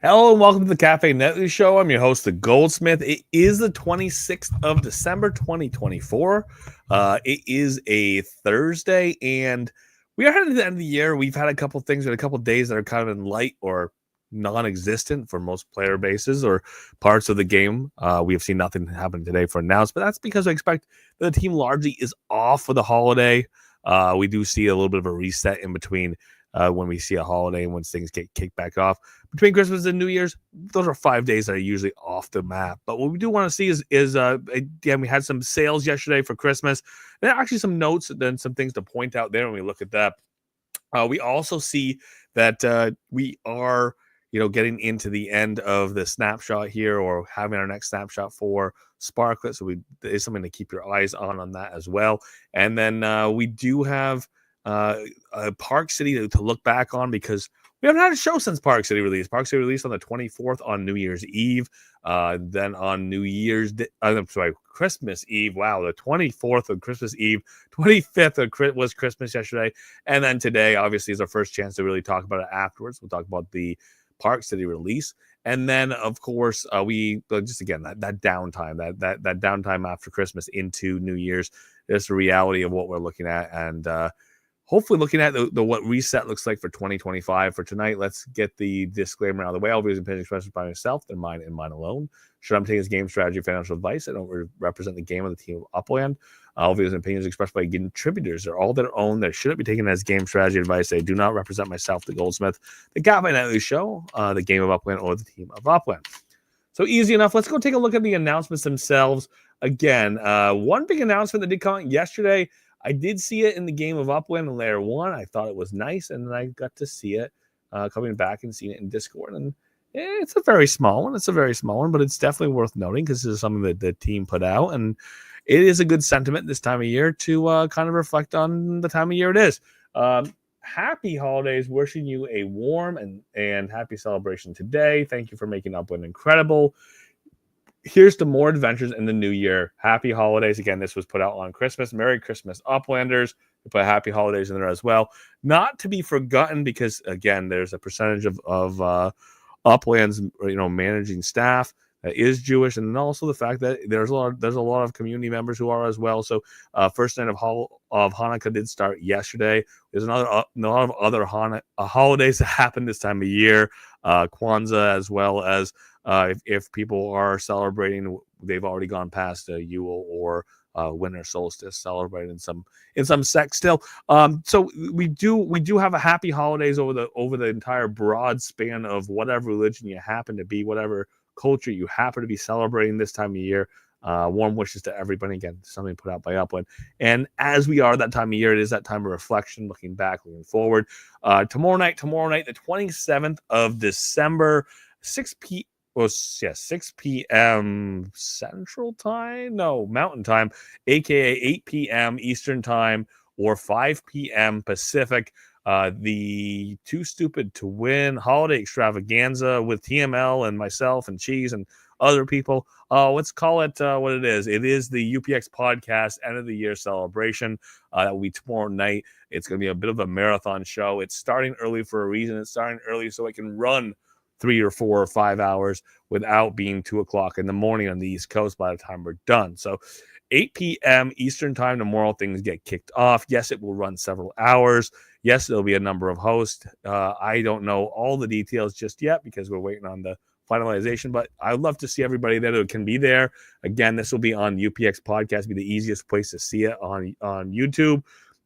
Hello and welcome to the Cafe Netley Show. I'm your host, the Goldsmith. It is the 26th of December, 2024. It is a Thursday, and we are heading to the end of the year. We've had a couple things in a couple days that are kind of in light or non-existent for most player bases or parts of the game. We have seen nothing happen today for announced, but that's because I expect that the team largely is off for the holiday. We do see a little bit of a reset in between when we see a holiday and when things get kicked back off. Between Christmas and New Year's, those are 5 days that are usually off the map. But what we do want to see is again, we had some sales yesterday for Christmas. There are actually some notes and then some things to point out there when we look at that. We also see that we are, getting into the end of the snapshot here, or having our next snapshot for Sparklet. So there's something to keep your eyes on that as well. And then we do have Park City to look back on, because we haven't had a show since Park City released. Park City released on the 24th on New Year's Eve. Then on Christmas Eve. Wow, the 24th of Christmas Eve. 25th was Christmas yesterday. And then today, obviously, is our first chance to really talk about it afterwards. We'll talk about the Park City release. And then, of course, we just again that downtime, that downtime after Christmas into New Year's. There's the reality of what we're looking at, and hopefully looking at the what reset looks like for 2025. For tonight, let's get the disclaimer out of the way. All views and opinions expressed by myself, they're mine and mine alone. Should I'm taking this game strategy financial advice, I don't represent the game of the team of Upland. All views and opinions expressed by contributors are all their own. They shouldn't be taken as game strategy advice. They do not represent myself, the Goldsmith, the Cafe Netley Show, the game of Upland, or the team of Upland. So easy enough. Let's go take a look at the announcements themselves. Again, one big announcement that did come out yesterday. I did see it in the game of Upland in Layer 1. I thought it was nice, and then I got to see it coming back and seeing it in Discord. And it's a very small one. It's a very small one, but it's definitely worth noting because this is something that the team put out. And it is a good sentiment this time of year to kind of reflect on the time of year it is. Happy holidays. Wishing you a warm and happy celebration today. Thank you for making Upland incredible. Here's to more adventures in the new year. Happy holidays. Again, this was put out on Christmas. Merry Christmas, Uplanders. We put happy holidays in there as well. Not to be forgotten, because, again, there's a percentage of Upland's managing staff that is Jewish, and also the fact that there's a lot of community members who are as well. So first night of Hanukkah did start yesterday. There's a lot of other holidays that happen this time of year. Kwanzaa, as well as if people are celebrating, they've already gone past Yule or winter solstice, celebrated in some sects still. So we do have a happy holidays over the entire broad span of whatever religion you happen to be, whatever culture you happen to be celebrating this time of year. Warm wishes to everybody. Again, something put out by Upland. And as we are that time of year, it is that time of reflection, looking back, looking forward. Tomorrow night, the 27th of December, 6 p.m. Central Time? No, Mountain Time, aka 8 p.m. Eastern Time or 5 p.m. Pacific. The Too Stupid to Win holiday extravaganza with TML and myself and Cheese and other people. Let's call it what it is. It is the UPX podcast end of the year celebration. That will be tomorrow night. It's going to be a bit of a marathon show. It's starting early for a reason. It's starting early so it can run 3 or 4 or 5 hours without being 2 o'clock in the morning on the East Coast by the time we're done. So 8 p.m. Eastern Time tomorrow, things get kicked off. Yes, it will run several hours. Yes, there'll be a number of hosts. I don't know all the details just yet because we're waiting on the finalization, but I'd love to see everybody there that can be there. Again, this will be on UPX Podcast, be the easiest place to see it on YouTube.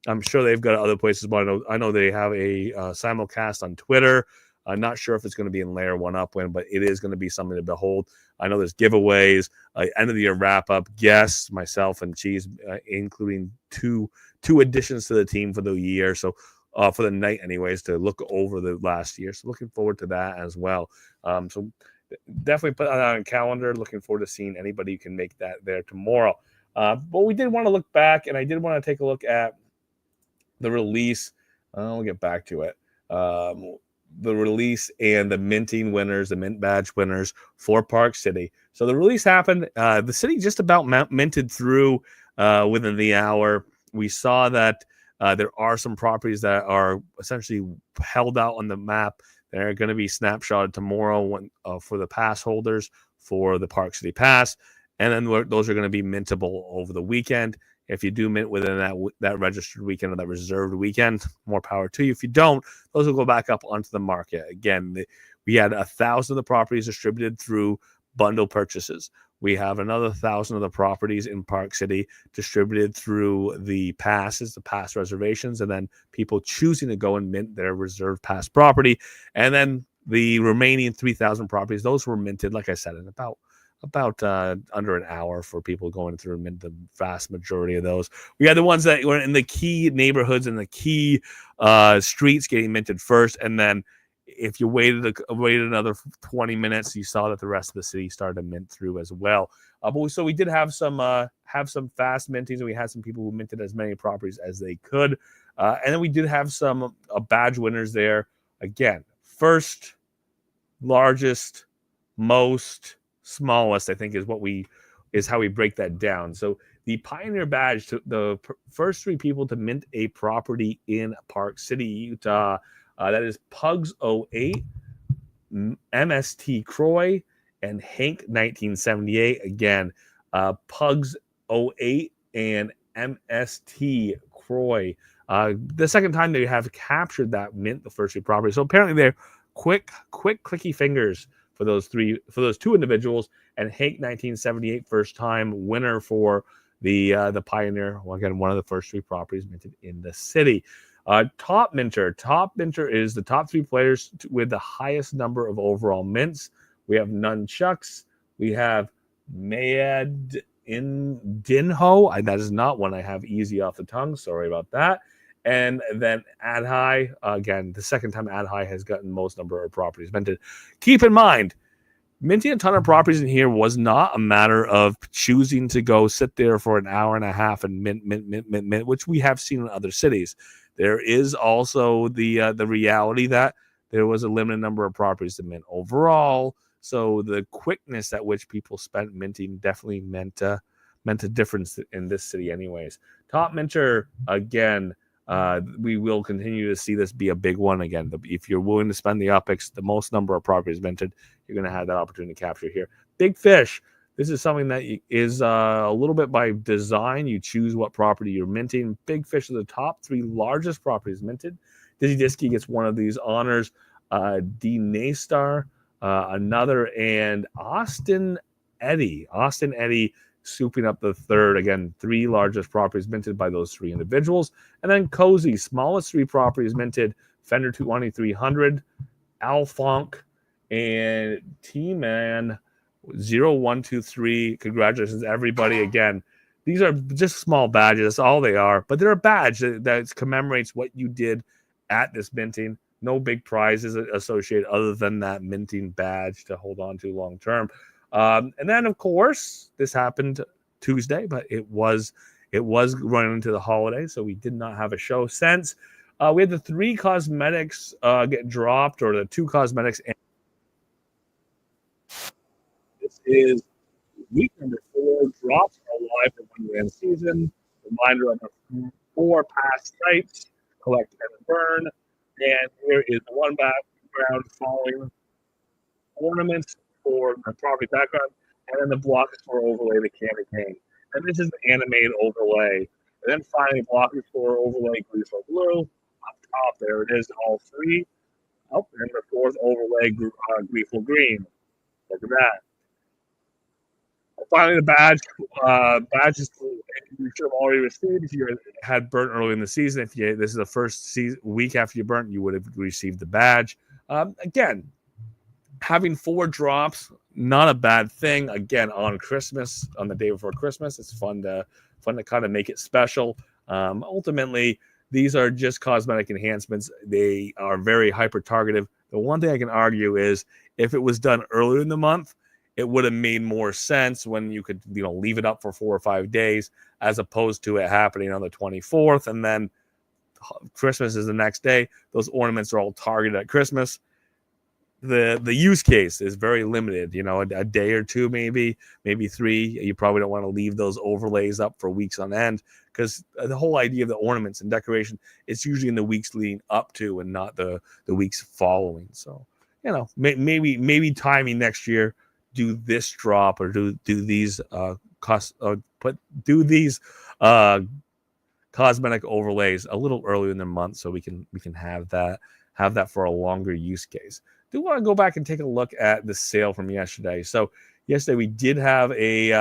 I'm sure they've got other places, but I know they have a simulcast on Twitter. I'm not sure if it's going to be in Layer 1 Upland, but it is going to be something to behold. I know there's giveaways, end of the year wrap up, guests, myself and Cheese, including two additions to the team for the year. So for the night, anyways, to look over the last year. So looking forward to that as well. So definitely put that on a calendar. Looking forward to seeing anybody who can make that there tomorrow. But we did want to look back, and I did want to take a look at the release. I'll get back to it. The release and the minting winners, the mint badge winners for Park City. So the release happened. The city just about minted through within the hour. We saw that there are some properties that are essentially held out on the map They're going to be snapshotted tomorrow for the pass holders for the Park City Pass. And then those are going to be mintable over the weekend. If you do mint within that registered weekend or that reserved weekend, more power to you. If you don't, those will go back up onto the market. Again, we had 1,000 of the properties distributed through bundle purchases. We have another 1,000 of the properties in Park City distributed through the passes, the pass reservations, and then people choosing to go and mint their reserved pass property. And then the remaining 3,000 properties, those were minted, like I said, in about under an hour for people going through and mint the vast majority of those. We had the ones that were in the key neighborhoods and the key streets getting minted first, and then if you waited another 20 minutes, you saw that the rest of the city started to mint through as well. So we did have some fast mintings, and we had some people who minted as many properties as they could. And then we did have some badge winners there. Again, first, largest, most, smallest, I think is how we break that down. So the Pioneer Badge, the first 3 people to mint a property in Park City, Utah. That is Pugs 08, MST Croy, and Hank 1978. Again, Pugs 08 and MST Croy. The second time they have captured that mint, the first 3 properties. So apparently they're quick, clicky fingers for those 2 individuals. And Hank 1978, first time winner for the Pioneer. Well, again, one of the first 3 properties minted in the city. Top minter is the top 3 players with the highest number of overall mints. We have Nunchucks. We have Mayad Dinho. That is not one I have easy off the tongue. Sorry about that. And then Adhai. Again, the second time Adhai has gotten most number of properties minted. Keep in mind, minting a ton of properties in here was not a matter of choosing to go sit there for an hour and a half and mint, which we have seen in other cities. There is also the reality that there was a limited number of properties to mint overall. So the quickness at which people spent minting definitely meant a difference in this city anyways. Top minter, again, we will continue to see this be a big one. Again, if you're willing to spend the UPEX, the most number of properties minted, you're going to have that opportunity to capture here. Big Fish. This is something that is a little bit by design. You choose what property you're minting. Big Fish are the top 3 largest properties minted. Dizzy Diskey gets one of these honors. D. Naystar, another, and Austin Eddy. Austin Eddy scooping up the third. Again, 3 largest properties minted by those 3 individuals. And then Cozy, smallest 3 properties minted. Fender 2300, Alfonk, and T-Man 0123. Congratulations, everybody. Again, these are just small badges. That's all they are. But they're a badge that commemorates what you did at this minting. No big prizes associated other than that minting badge to hold on to long term. And then, of course, this happened Tuesday, but it was running into the holiday, so we did not have a show since. We had the 3 cosmetics get dropped, or the 2 cosmetics. This is week number 4. Drops are live for one grand season. Reminder of the 4 past sites: collect and burn. And here is the one background following ornaments for the property background, and then the blocks for overlay the candy cane. And this is the animated overlay. And then finally, blockers for overlay Gleeful Blue. Up top, there it is, all 3. Oh, and the 4th overlay Gleeful Green. Look at that. Finally, the badge. Badges you should have already received if you had burnt early in the season. This is the first week after you burnt, you would have received the badge. Again, having 4 drops, not a bad thing. Again, on Christmas, on the day before Christmas, it's fun to kind of make it special. Ultimately, these are just cosmetic enhancements. They are very hyper targeted. The one thing I can argue is if it was done earlier in the month, it would have made more sense when you could, leave it up for 4 or 5 days, as opposed to it happening on the 24th, and then Christmas is the next day. Those ornaments are all targeted at Christmas. the use case is very limited. A day or two, maybe 3. You probably don't want to leave those overlays up for weeks on end, because the whole idea of the ornaments and decoration, it's usually in the weeks leading up to and not the weeks following. So maybe timing next year, do this drop or do these do these cosmetic overlays a little earlier in the month, so we can have that for a longer use case. Do want to go back and take a look at the sale from yesterday. So yesterday we did have a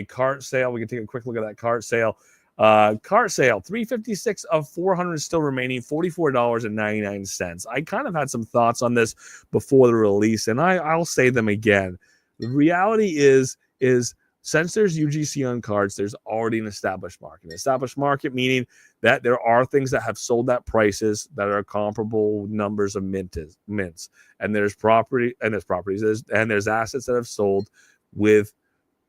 cart sale. We can take a quick look at that cart sale. Cart sale, 356 of 400 still remaining, $44.99. I kind of had some thoughts on this before the release, and I'll say them again. The reality is since there's UGC on cards, there's already an established market. An established market meaning that there are things that have sold at prices that are comparable numbers of mints. And there's properties, and there's assets that have sold with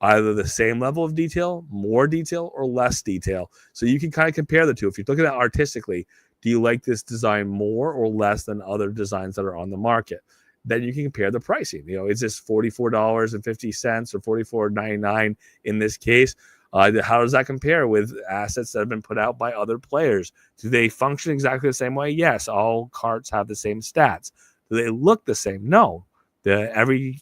either the same level of detail, more detail, or less detail. So you can kind of compare the two. If you look at that artistically, do you like this design more or less than other designs that are on the market? Then you can compare the pricing. Is this $44.50 or $44.99 in this case? How does that compare with assets that have been put out by other players? Do they function exactly the same way? Yes, all carts have the same stats. Do they look the same? No. Every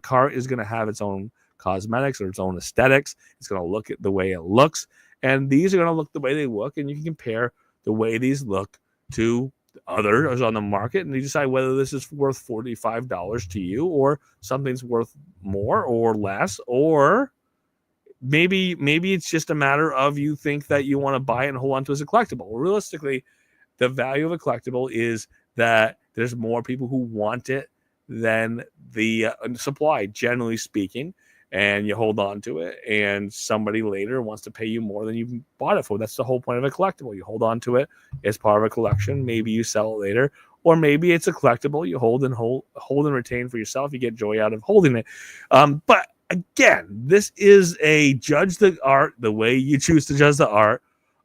cart is going to have its own cosmetics or its own aesthetics. It's going to look at the way it looks, and these are going to look the way they look, and you can compare the way these look to others on the market, and you decide whether this is worth $45 to you, or something's worth more or less, or maybe it's just a matter of you think that you want to buy it and hold on to as a collectible. Realistically, the value of a collectible is that there's more people who want it than the supply, generally speaking, and you hold on to it, and somebody later wants to pay you more than you bought it for. That's the whole point of a collectible. You hold on to it as part of a collection. Maybe you sell it later, or maybe it's a collectible you hold and retain for yourself. You get joy out of holding it. But again, this is a judge the art the way you choose to judge the art.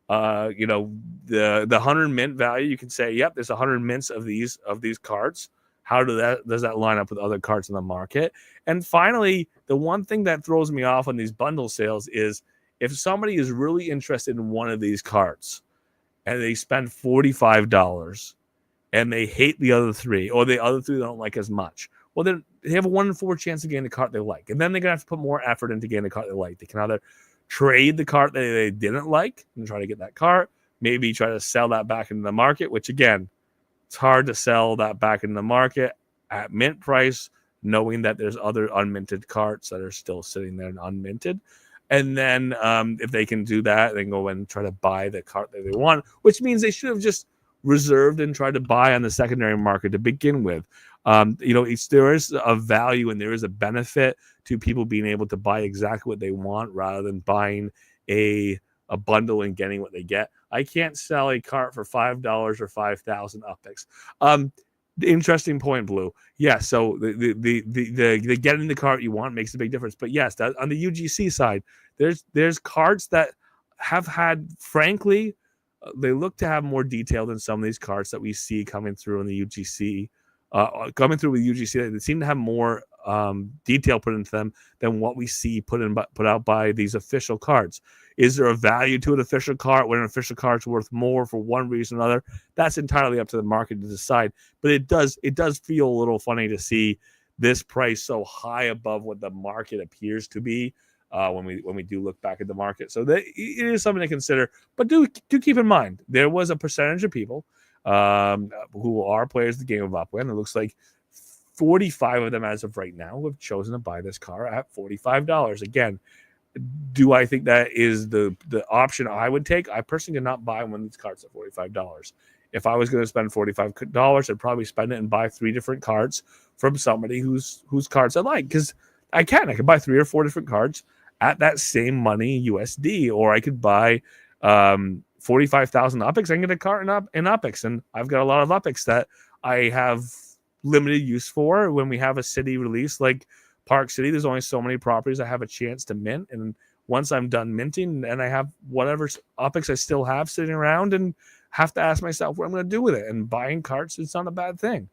The 100 mint value, you can say, yep, there's 100 mints of these cards. How does that line up with other cards in the market? And finally, the one thing that throws me off on these bundle sales is if somebody is really interested in one of these cards and they spend $45 and they hate the other 3, or the other 3 they don't like as much, well, then they have a 1 in 4 chance of getting the card they like. And then they're going to have to put more effort into getting the card they like. They can either trade the card that they didn't like and try to get that card, maybe try to sell that back into the market, which again, it's hard to sell that back in the market at mint price, knowing that there's other unminted carts that are still sitting there and unminted. And then if they can do that, then go and try to buy the cart that they want, which means they should have just reserved and tried to buy on the secondary market to begin with. There is a value and there is a benefit to people being able to buy exactly what they want rather than buying a bundle and getting what they get. I can't sell a cart for $5 or 5,000 UPIX. Interesting point, Blue. Yeah, so the getting the cart you want makes a big difference. But yes, on the UGC side, there's cards that have had, frankly, they look to have more detail than some of these cards that we see coming through in the UGC. Coming through with UGC, they seem to have more detail put into them than what we see put out by these official cards. Is there a value to an official card when an official card's worth more for one reason or another? That's entirely up to the market to decide. But it does feel a little funny to see this price so high above what the market appears to be when we do look back at the market. So it is something to consider. But do keep in mind, there was a percentage of people who are players of the game of Upwind. It looks like 45 of them as of right now have chosen to buy this car at $45. Again, do I think that is the option I would take? I personally did not buy one of these cards at $45. If I was going to spend $45, I'd probably spend it and buy 3 different cards from somebody whose cards I like, because I can buy 3 or 4 different cards at that same money USD, or I could buy 45,000 UPIX. I can get a cart in UPIX, and I've got a lot of UPIX that I have limited use for. When we have a city release like Park City, there's only so many properties I have a chance to mint, and once I'm done minting and I have whatever UPIX I still have sitting around, and have to ask myself what I'm going to do with it. And buying carts, it's not a bad thing.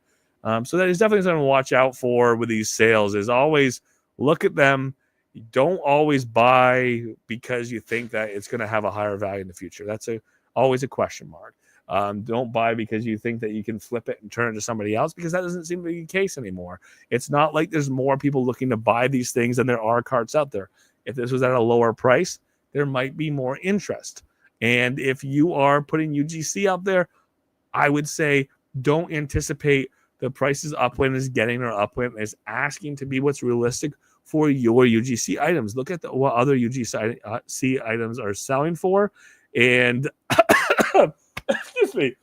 So that is definitely something to watch out for with these sales. Is always look at them. You don't always buy because you think that it's going to have a higher value in the future. That's always a question mark. Don't buy because you think that you can flip it and turn it to somebody else, because that doesn't seem to be the case anymore. It's not like there's more people looking to buy these things than there are carts out there. If this was at a lower price, there might be more interest. And if you are putting UGC out there, I would say don't anticipate the prices Upland is getting, or Upland is asking to be what's realistic for your UGC items. Look at what other UGC items are selling for, and excuse me,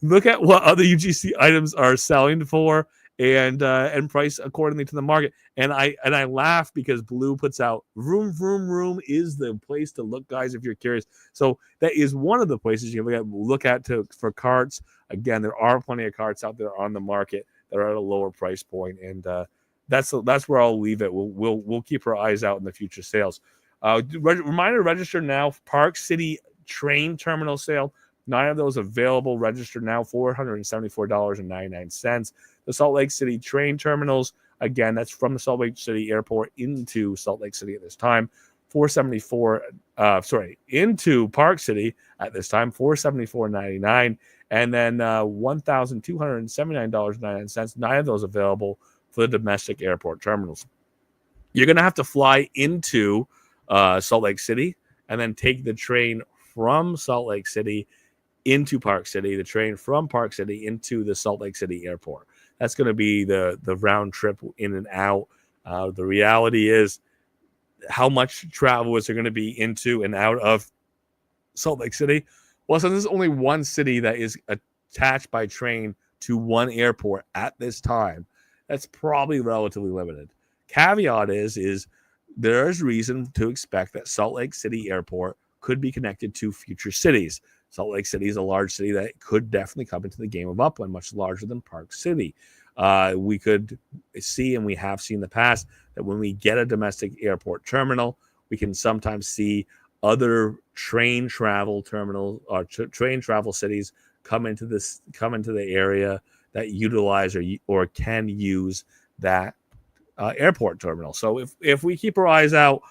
look at what other UGC items are selling for, and price accordingly to the market. And I laugh because Blue puts out Vroom is the place to look, guys, if you're curious. So that is one of the places you can look at for carts. Again, there are plenty of carts out there on the market that are at a lower price point, and that's where I'll leave it. We'll keep our eyes out in the future sales. Reminder to register now. Park City train terminal sale. 9 of those available. Register now. $474.99. The Salt Lake City train terminals. Again, that's from the Salt Lake City Airport into Salt Lake City at this time. Into Park City at this time. $474.99. And then $1,279.99. 9 of those available for the domestic airport terminals. You're going to have to fly into Salt Lake City and then take the train from Salt Lake City into Park City, the train from Park City into the Salt Lake City Airport. That's going to be the round trip in and out. The reality is, how much travel is there going to be into and out of Salt Lake City? Well, since there's only one city that is attached by train to one airport at this time, that's probably relatively limited. Caveat is there's reason to expect that Salt Lake City Airport could be connected to future cities. Salt Lake City is a large city that could definitely come into the game of Upland, much larger than Park City. We could see, and we have seen in the past, that when we get a domestic airport terminal, we can sometimes see other train travel terminals or train travel cities come into the area that utilize or can use that airport terminal. So if we keep our eyes out,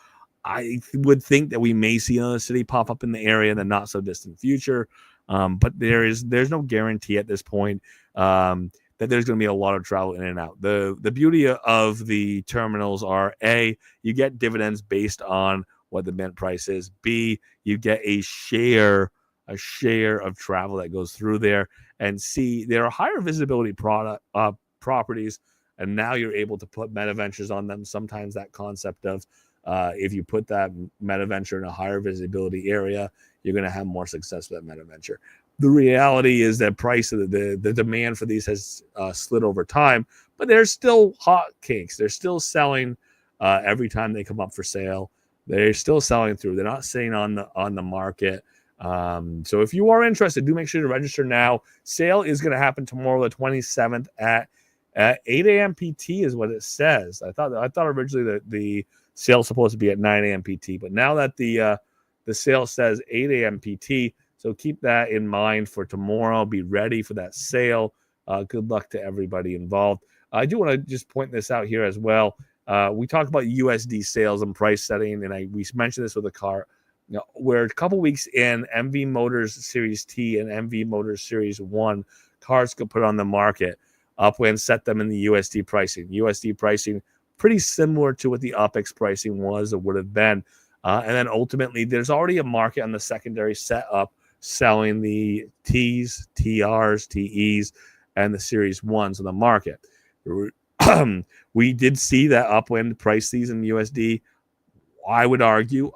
I would think that we may see another city pop up in the area in the not so distant future. But there's no guarantee at this point that there's going to be a lot of travel in and out. The beauty of the terminals are, A, you get dividends based on what the mint price is. B, you get a share of travel that goes through there. And C, there are higher visibility properties, and now you're able to put meta ventures on them. Sometimes that concept of if you put that meta venture in a higher visibility area, you're going to have more success with that meta venture. The reality is that price of the demand for these has slid over time, but they're still hot cakes. They're still selling every time they come up for sale. They're still selling through. They're not sitting on the market. So if you are interested, do make sure to register now. Sale is going to happen tomorrow, the 27th at 8 a.m. PT is what it says. I thought originally that the sale's supposed to be at 9 a.m. PT, but now that the sale says 8 a.m. PT, so keep that in mind for tomorrow. Be ready for that sale. Good luck to everybody involved. I do want to just point this out here as well. We talked about USD sales and price setting, and we mentioned this with a car. You know, we're a couple weeks in, MV Motors Series T and MV Motors Series 1 cars got put on the market. Upland set them in the USD pricing. USD pricing pretty similar to what the UPEX pricing was or would have been. And then ultimately, there's already a market on the secondary set up selling the Ts, TRs, TEs, and the Series 1s on the market. We did see that Upland price these in USD, I would argue,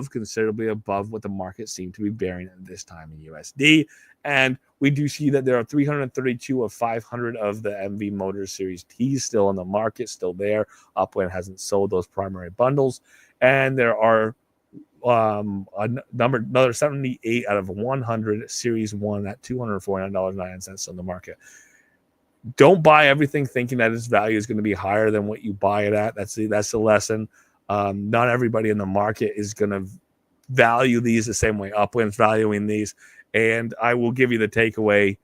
considerably above what the market seemed to be bearing at this time in USD. And we do see that there are 332 of 500 of the MV Motors Series T still on the market, still there. Upland hasn't sold those primary bundles. And there are another 78 out of 100 Series 1 at $249.09 on the market. Don't buy everything thinking that its value is going to be higher than what you buy it at. That's the lesson. Not everybody in the market is going to value these the same way Upland's valuing these. And I will give you the takeaway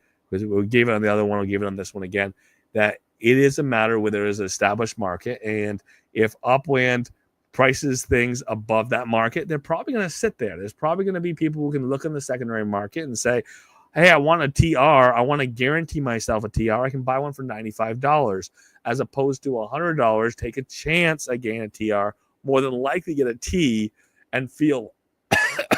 because we gave it on the other one, we'll give it on this one again, that it is a matter where there is an established market. And if Upland prices things above that market, they're probably going to sit there. There's probably going to be people who can look in the secondary market and say, hey, I want a TR. I want to guarantee myself a TR. I can buy one for $95 as opposed to $100. Take a chance I gain a TR, more than likely get a T, and feel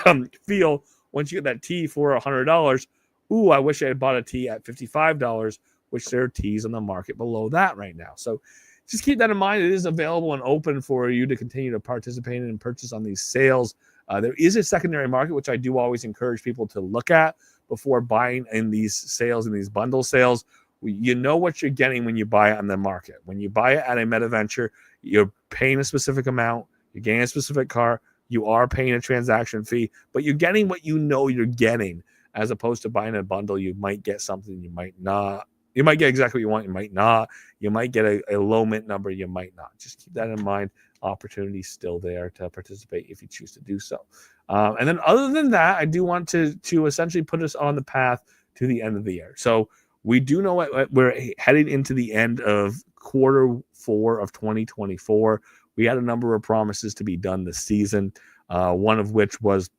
once you get that T for $100, ooh, I wish I had bought a T at $55, which there are Ts on the market below that right now. So just keep that in mind. It is available and open for you to continue to participate in and purchase on these sales. There is a secondary market, which I do always encourage people to look at before buying in these sales, in these bundle sales. You know what you're getting when you buy it on the market. When you buy it at a MetaVenture, you're paying a specific amount, you're getting a specific car, you are paying a transaction fee, but you're getting what you know you're getting, as opposed to buying a bundle. You might get something, you might not. You might get exactly what you want, you might not. You might get a low mint number, you might not. Just keep that in mind. Opportunity still there to participate if you choose to do so. And then other than that, I do want to essentially put us on the path to the end of the year. So we do know we're heading into the end of Q4 of 2024. We had a number of promises to be done this season, one of which was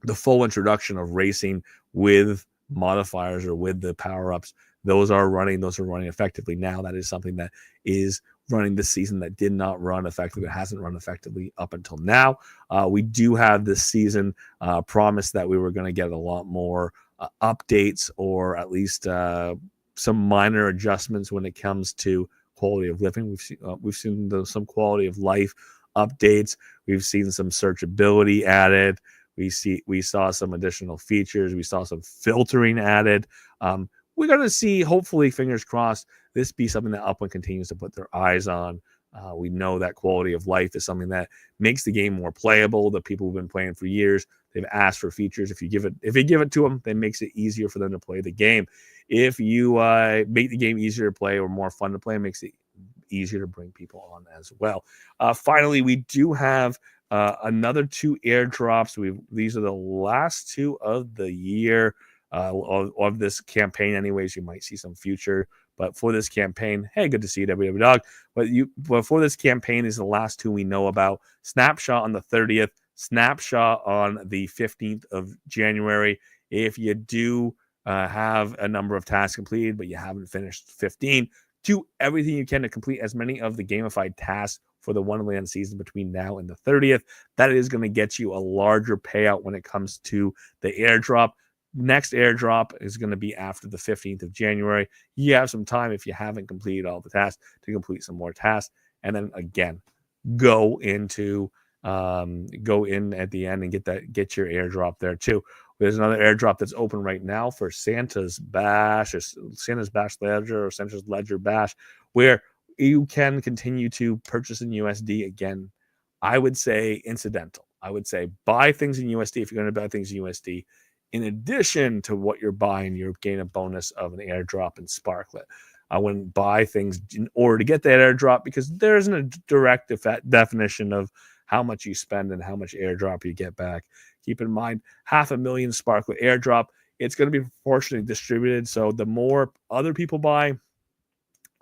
the full introduction of racing with modifiers or with the power-ups. Those are running effectively now. That is something that is running this season that did not run effectively. It hasn't run effectively up until now. We do have this season promised that we were going to get a lot more updates, or at least some minor adjustments when it comes to quality of living. We've seen some quality of life updates. We've seen some searchability added. We saw some additional features. We saw some filtering added. We're going to see, hopefully, fingers crossed, this be something that Upland continues to put their eyes on. We know that quality of life is something that makes the game more playable. The people who've been playing for years, they've asked for features. If you give it to them, that makes it easier for them to play the game. If you make the game easier to play or more fun to play, it makes it easier to bring people on as well. Finally, we do have another 2 airdrops. These are the last 2 of the year. Of this campaign anyways. You might see some future, but for this campaign, hey, good to see you, WW Dog. But for this campaign is the last 2 we know about. Snapshot on the 30th, Snapshot on the 15th of January. If you do have a number of tasks completed, but you haven't finished 15, do everything you can to complete as many of the gamified tasks for the Wonderland season between now and the 30th. That is going to get you a larger payout when it comes to the airdrop. Next airdrop is going to be after the 15th of January. You have some time, if you haven't completed all the tasks, to complete some more tasks. And then again, go in at the end and get your airdrop there too. There's another airdrop that's open right now for Santa's Bash, or Santa's Bash Ledger, or Santa's Ledger Bash, where you can continue to purchase in USD. Again, I would say incidental. I would say buy things in USD if you're going to buy things in USD. In addition to what you're buying, you're getting a bonus of an airdrop in Sparklet. I wouldn't buy things in order to get that airdrop, because there isn't a direct definition of how much you spend and how much airdrop you get back. Keep in mind, 500,000 Sparklet airdrop. It's going to be proportionally distributed. So the more other people buy,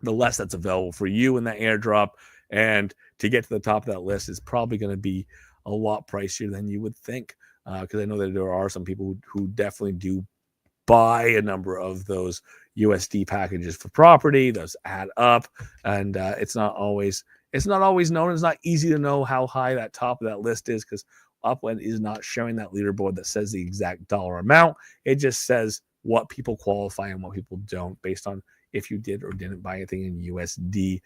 the less that's available for you in that airdrop. And to get to the top of that list is probably going to be a lot pricier than you would think. Because I know that there are some people who definitely do buy a number of those USD packages for property. Those add up, and it's not always known. It's not easy to know how high that top of that list is, because Upland is not showing that leaderboard that says the exact dollar amount. It just says what people qualify and what people don't, based on if you did or didn't buy anything in USD.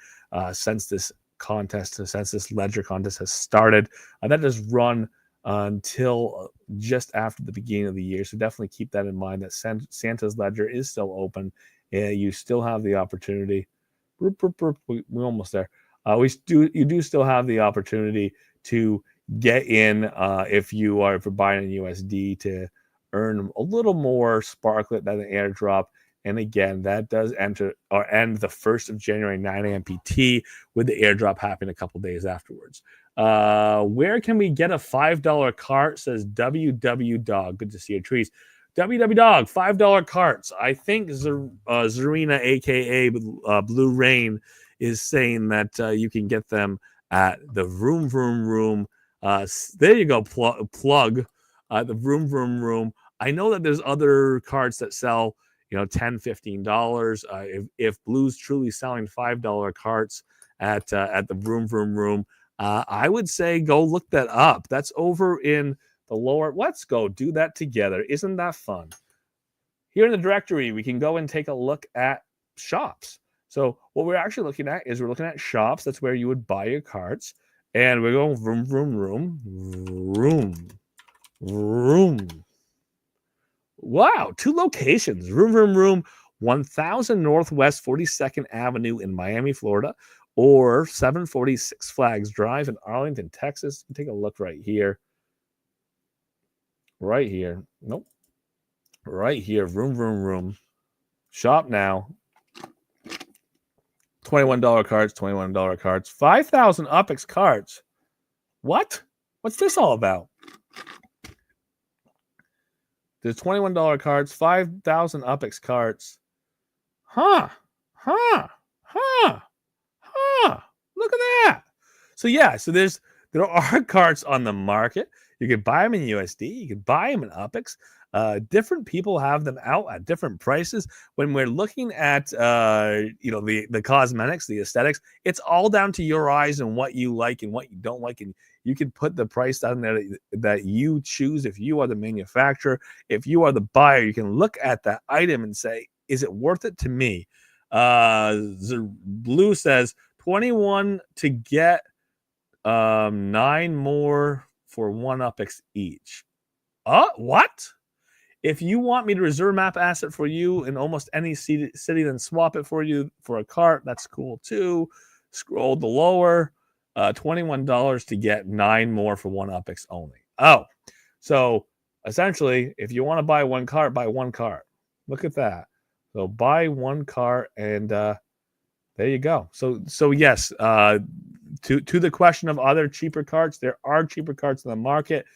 Since this ledger contest has started, that has run until just after the beginning of the year. So definitely keep that in mind, that Santa's Ledger is still open. You still have the opportunity. We're almost there. You do still have the opportunity to get in if you're buying in USD, to earn a little more Sparklet than an airdrop. And again, that does end the 1st of January, 9 a.m. PT, with the airdrop happening a couple days afterwards. Where can we get a $5 cart, says WW Dog. Good to see you, Trees. WW Dog, $5 carts. I think Zarina, aka Blue Rain, is saying that you can get them at the Vroom Vroom Room. There you go, plug. The Vroom Vroom Room. I know that there's other carts that sell, $10, $15. If Blue's truly selling $5 carts at the Vroom Vroom Room, I would say go look that up. That's over in the lower. Let's go do that together. Isn't that fun? Here in the directory, we can go and take a look at shops. So what we're actually looking at is we're looking at shops. That's where you would buy your carts. And we're going vroom, vroom, room, room, room. Wow, 2 locations. Room, room, room, 1000 Northwest 42nd Avenue in Miami, Florida, or 740 Six Flags Drive in Arlington, Texas. Take a look right here. Right here. Nope. Right here. Room, room, room. Shop now. $21 cards, $21 cards. 5,000 UPX cards. What? What's this all about? There's $21 cards, 5,000 UPX cards. Huh. Look at that. So yeah, there are cards on the market. You can buy them in USD. You can buy them in UPX. Different people have them out at different prices. When we're looking at the cosmetics, the aesthetics, it's all down to your eyes and what you like and what you don't like, and you can put the price down there that you choose. If you are the manufacturer, if you are the buyer, you can look at that item and say, is it worth it to me? Blue says 21 to get 9 more for 1 UPX each. What? If you want me to reserve map asset for you in almost any city, then swap it for you for a cart, that's cool too. Scroll to lower, $21 to get 9 more for 1 UPX only. Oh, so essentially, if you want to buy 1 cart, buy 1 cart. Look at that. So buy 1 cart, and there you go. So yes, to the question of other cheaper carts, there are cheaper carts in the market.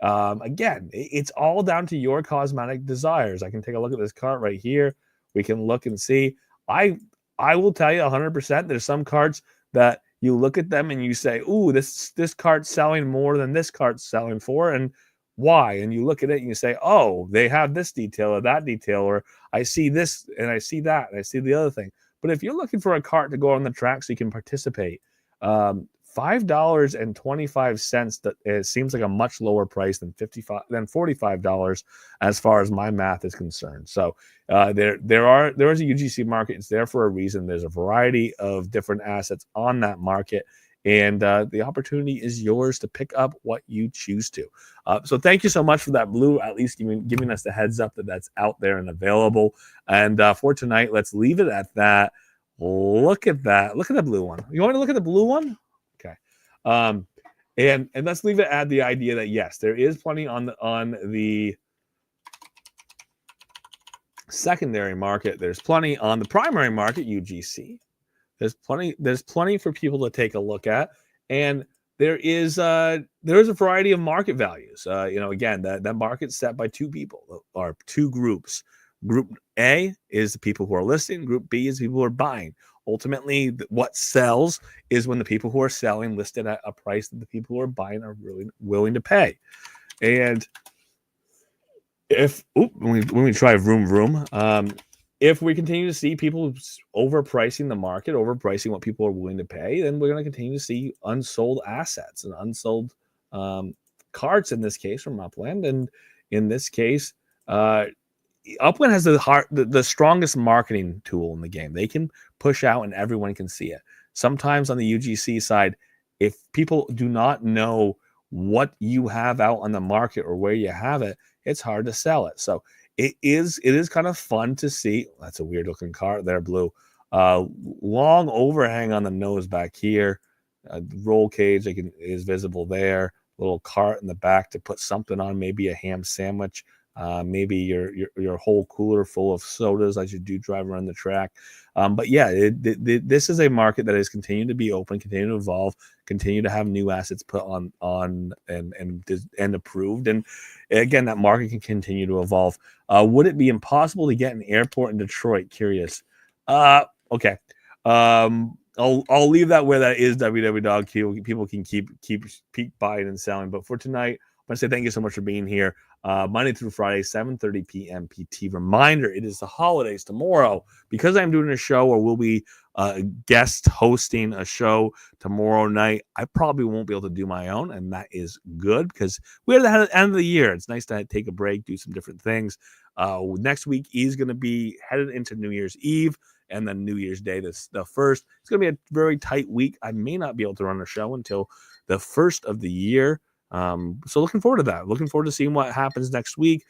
Again, it's all down to your cosmetic desires. I can take a look at this cart right here. We can look and see. I will tell you 100%. There's some carts that you look at them and you say, "Ooh, this cart's selling more than this cart's selling for," and why? And you look at it and you say, "Oh, they have this detail or that detail, or I see this and I see that and I see the other thing." But if you're looking for a cart to go on the track so you can participate, $5.25, that it seems like a much lower price than $45 as far as my math is concerned. So there is a UGC market. It's there for a reason. There's a variety of different assets on that market, and the opportunity is yours to pick up what you choose to. So thank you so much for that, Blue, at least giving us the heads up that that's out there and available. And for tonight, let's leave it at that. Look at that. Look at the blue one. You want me to look at the blue one? Okay. And let's leave it at the idea that yes, there is plenty on the secondary market. There's plenty on the primary market, UGC. There's plenty for people to take a look at, and there is a variety of market values. Again, that market's set by 2 people or 2 groups. Group A is the people who are listing. Group B is the people who are buying. Ultimately, what sells is when the people who are selling listed at a price that the people who are buying are really willing to pay. And when we try vroom, if we continue to see people overpricing the market, overpricing what people are willing to pay, then we're going to continue to see unsold assets and unsold carts, in this case, from Upland. And in this case, Upland has the strongest marketing tool in the game. They can push out and everyone can see it. Sometimes on the UGC side, if people do not know what you have out on the market or where you have it, it's hard to sell it. So it is kind of fun to see. That's a weird looking cart there, Blue. Long overhang on the nose back here. Roll cage is visible there. Little cart in the back to put something on, maybe a ham sandwich. maybe your whole cooler full of sodas as you do drive around the track. But yeah, this is a market that is continuing to be open, continue to evolve, continue to have new assets put on and approved. And again, that market can continue to evolve. Would it be impossible to get an airport in Detroit? Curious. Okay. I'll leave that where that is. www. People can keep buying and selling. But for tonight, I want to say thank you so much for being here. Monday through Friday, 7:30 p.m. PT. Reminder: it is the holidays tomorrow. Because I'm doing a show, or we'll be guest hosting a show tomorrow night. I probably won't be able to do my own, and that is good because we're at the end of the year. It's nice to take a break, do some different things. Next week is going to be headed into New Year's Eve and then New Year's Day, the 1st. It's going to be a very tight week. I may not be able to run a show until the 1st of the year. So looking forward to that. Looking forward to seeing what happens next week.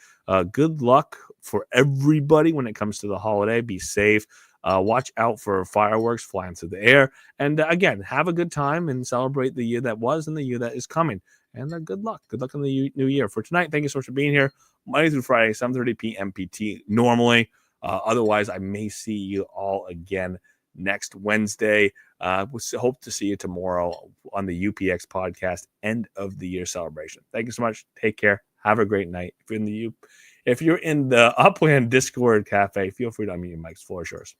Good luck for everybody when it comes to the holiday. Be safe. Watch out for fireworks flying through the air. And again, have a good time and celebrate the year that was and the year that is coming. And good luck. Good luck in the new year. For tonight, thank you so much for being here. Monday through Friday, 7:30 p.m. PT normally. Otherwise, I may see you all again next Wednesday. We hope to see you tomorrow on the UPX podcast end of the year celebration. Thank you so much. Take care. Have a great night. If you're in the Upland Discord Cafe, feel free to unmute your mics. Floor is yours.